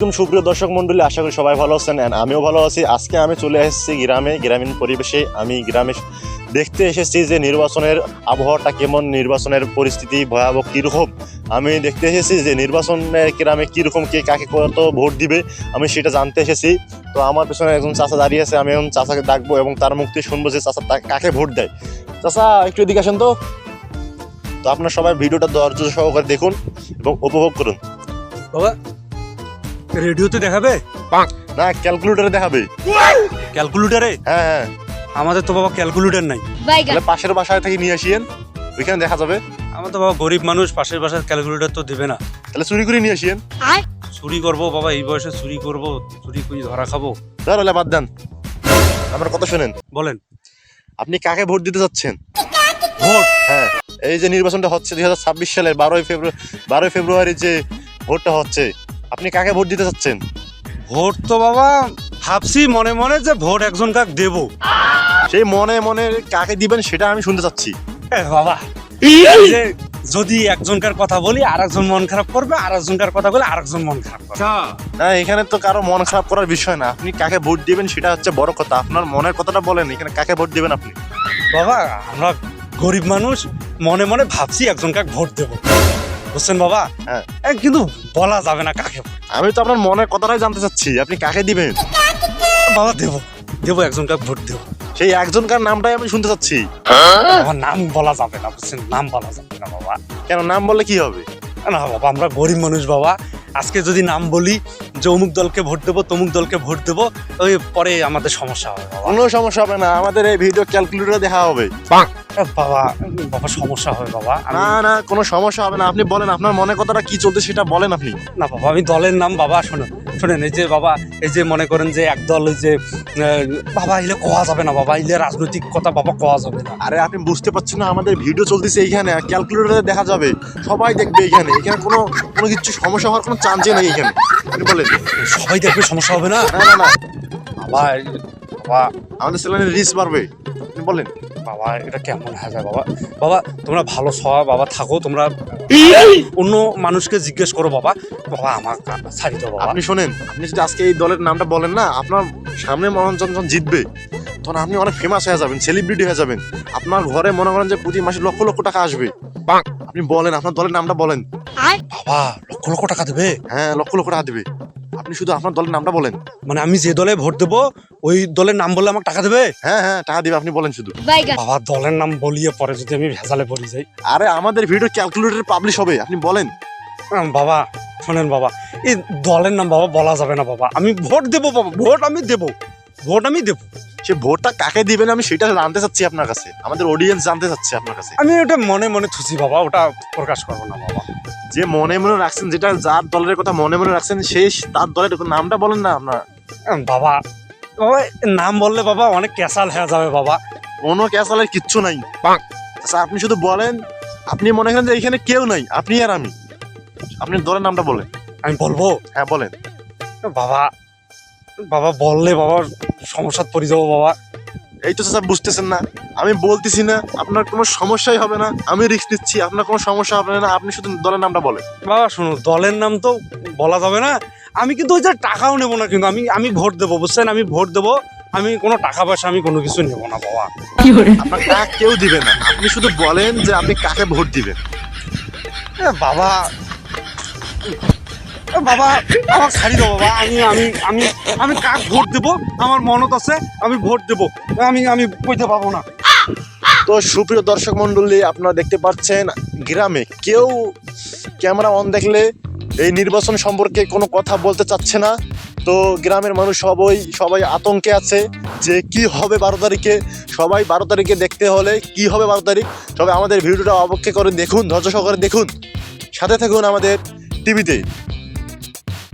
সুপ্রিয় দর্শক মন্ডলী, আশা করি সবাই ভালো আছেন। আমিও ভালো আছি। আজকে আমি চলে এসেছি গ্রামীণ পরিবেশে। আমি গ্রামে দেখতে এসেছি যে নির্বাচনের আবহাওয়াটা কেমন, নির্বাচনের পরিস্থিতি ভয়াবহ কীরকম। আমি দেখতে এসেছি যে নির্বাচনের গ্রামে কীরকম, কে কাকে কত ভোট দিবে, আমি সেটা জানতে এসেছি। তো আমার পেছনে একজন চাচা দাঁড়িয়ে আছে, আমি এখন চাচাকে ডাকবো এবং তার মুখ থেকে শুনবো যে চাচা কাকে ভোট দেয়। চাচা একটু এদিকে আসেন তো। আপনার সবাই ভিডিওটা ধৈর্য সহকারে দেখুন এবং উপভোগ করুন। বাবা রেডিওতে দেখাবে না, ক্যালকুলেটরে দেখাবে। ক্যালকুলেটরে? হ্যাঁ হ্যাঁ, আমাদের তো বাবা ক্যালকুলেটর নাই। তাহলে পাশের বাসায় থেকে নিয়ে আসিয়েন, ওইখানে দেখা যাবে। আমার তো বাবা গরিব মানুষ, পাশের বাসার ক্যালকুলেটর তো দেবে না। তাহলে চুরি করে নিয়ে আসিয়েন। চুরি করবো বাবা? এই বয়সে চুরি করবো? চুরি করে ধরা খাবো? তাহলে বাদ দেন, আমার কথা শোনেন। বলেন, আপনি কাকে ভোট দিতে যাচ্ছেন? ভোট? হ্যাঁ, এই যে নির্বাচনটা হচ্ছে 2026 সালের 12 ফেব্রুয়ারি যে ভোটটা হচ্ছে, আপনি কাকে ভোট দিতে চাচ্ছেন? ভোট তো বাবা ভাবছি মনে মনে যে ভোট একজন কাক দেবো। সেই মনে মনে কাকে দিবেন সেটা আমি শুনতে চাচ্ছি। বাবা যে যদি একজনকার কথা বলি আর একজন মন খারাপ করবে, আর একজনকার কথা বলে আর একজন মন খারাপ করবে। না, এখানে তো কারো মন খারাপ করার বিষয় না। আপনি কাকে ভোট দিবেন সেটা হচ্ছে বড় কথা। আপনার মনের কথাটা বলেন, এখানে কাকে ভোট দিবেন আপনি? বাবা আমরা গরিব মানুষ, মনে মনে ভাবছি একজন কাক ভোট দেবো, বুঝছেন বাবা? হ্যাঁ, কিন্তু বলা যাবে না কাকে। আমি তো আপনার মনের কথাটাই জানতে চাচ্ছি, আপনি কাকে দিবেন? বাবা দেবো দেবো, একজন কাক ভোট দেবো। সেই একজনকার নামটাই আমি শুনতে চাচ্ছি। আমার নাম বলা যাবে না, বুঝছেন? নাম বলা যাবে না বাবা। কেন, নাম বললে কি হবে? না বাবা, আমরা গরিব মানুষ বাবা। আজকে যদি নাম বলি যে অমুক দলকে ভোট দেবো, তমুক দলকে ভোট দেবো, ওই পরে আমাদের সমস্যা হবে বাবা। কোনো সমস্যা হবে না, আমাদের এই ভিডিও ক্যালকুলেটরে দেখা হবে। বাবা বাবা সমস্যা হবে বাবা। না না, কোনো সমস্যা হবে না। আপনি বলেন, আপনার মনের কথাটা কি চলছে সেটা বলেন আপনি। না বাবা, আমি দলের নাম বাবা শোনেন, এই যে বাবা, এই যে মনে করেন যে একদল, ওই যে বাবা ইলে কোয়া যাবে না বাবা, ইলে রাজনৈতিক কথা বাবা কোয়া যাবে না। আরে আপনি বুঝতে পারছেন না, আমাদের ভিডিও চলতেছে এইখানে, ক্যালকুলেটরে দেখা যাবে, সবাই দেখবে এখানে। এখানে কোনো কিছু সমস্যা হওয়ার কোনো চান্সই নেই এখানে। আপনি বলেন। সবাই দেখবে, সমস্যা হবে না? না না না বাবা বাবা, আমাদের চ্যানেলের রিচ বাড়বে। আপনি বলেন। বাবা এটা কেমন হয়ে যায় বাবা? বাবা তোমরা ভালো সবাই বাবা থাকো, তোমরা অন্য মানুষকে জিজ্ঞেস করো বাবা। বাবা আমার ছাড়ি দাও বাবা। আপনি শোনেন, আপনি যদি আজকে এই দলের নামটা বলেন না, আপনার সামনে মনোরঞ্জন যখন জিতবে তখন আপনি অনেক ফেমাস হয়ে যাবেন, সেলিব্রিটি হয়ে যাবেন। আপনার ঘরে মনে করেন যে প্রতি মাসে লক্ষ লক্ষ টাকা আসবে। আপনি বলেন, আপনার দলের নামটা বলেন। বাবা লক্ষ লক্ষ টাকা দেবে? হ্যাঁ, লক্ষ লক্ষ টাকা দেবে। আপনি শুধু আপনার দলের নামটা বলেন। মানে আমি যে দলে ভোট দেবো ওই দলের নাম বললে আমাকে টাকা দেবে? হ্যাঁ হ্যাঁ, টাকা দিবে, আপনি বলেন শুধু। বাবা দলের নাম বলিয়ে পরে যদি আমি ভেজালে পড়ে যাই? আরে আমাদের ভিডিও ক্যালকুলেটরে পাবলিশ হবে, আপনি বলেন। বাবা শোনেন বাবা, এই দলের নাম বাবা বলা যাবে না বাবা। আমি ভোট দেবো বাবা, ভোট আমি দেবো। সে ভোটটা কাকে দিবেন আমি সেটা জানতে চাচ্ছি আপনার কাছে, আমাদের অডিয়েন্স জানতে চাচ্ছে আপনার কাছে। আমি ওটা মনে মনে থুছি বাবা, ওটা প্রকাশ করবো না বাবা। যে মনে মনে রাখছেন, যেটা যার দলের কথা মনে মনে রাখছেন, সেই তার দলের নামটা বলেন না আপনার। বাবা বাবা নাম বললে বাবা অনেক ক্যাসাল হয়ে যাবে বাবা। কোনো ক্যাসালের কিচ্ছু নাই। আচ্ছা, আপনি শুধু বলেন। আপনি মনে করেন যে এখানে কেউ নাই, আপনি আর আমি। আপনি দলের নামটা বলেন। আমি বলবো? হ্যাঁ বলেন। বাবা বাবা বললে বাবা সমস্যা পড়ে যাবো বাবা। এই তো স্যার, বুঝতেছেন না? আমি বলতেছি না, আপনার কোনো সমস্যাই হবে না। আমি রিস্ক নিচ্ছি, আপনার কোনো সমস্যা হবে না। আপনি শুধু দলের নামটা বলেন। বাবা শোনো, দলের নাম তো বলা যাবে না। আমি কিন্তু ওই যে টাকাও নেবো না, কিন্তু আমি ভোট দেবো, বুঝছেন? আমি ভোট দেবো, আমি কোনো টাকা পয়সা আমি কোনো কিছু নেবো না বাবা। আপনার টাকা কেউ দিবে না, আপনি শুধু বলেন যে আপনি কাকে ভোট দিবেন। বাবা বাবা আমার ছাড়ি দাও বাবা। আমি আমি আমি আমি কাক ভোট দেবো আমার মনত আছে, আমি ভোট দেবো। আমি কইতে পারবো না। তো সুপ্রিয় দর্শক মন্ডলী, আপনারা দেখতে পাচ্ছেন গ্রামে কেউ ক্যামেরা অন দেখলে এই নির্বাচন সম্পর্কে কোনো কথা বলতে চাচ্ছে না। তো গ্রামের মানুষ সবাই আতঙ্কে আছে যে কি হবে 12 তারিখে। সবাই 12 তারিখে দেখতে হলে কি হবে 12 তারিখ, সবাই আমাদের ভিডিওটা অপেক্ষা করে দেখুন, ধৈর্য সহকারে দেখুন, সাথে থাকুন আমাদের টিভিতে।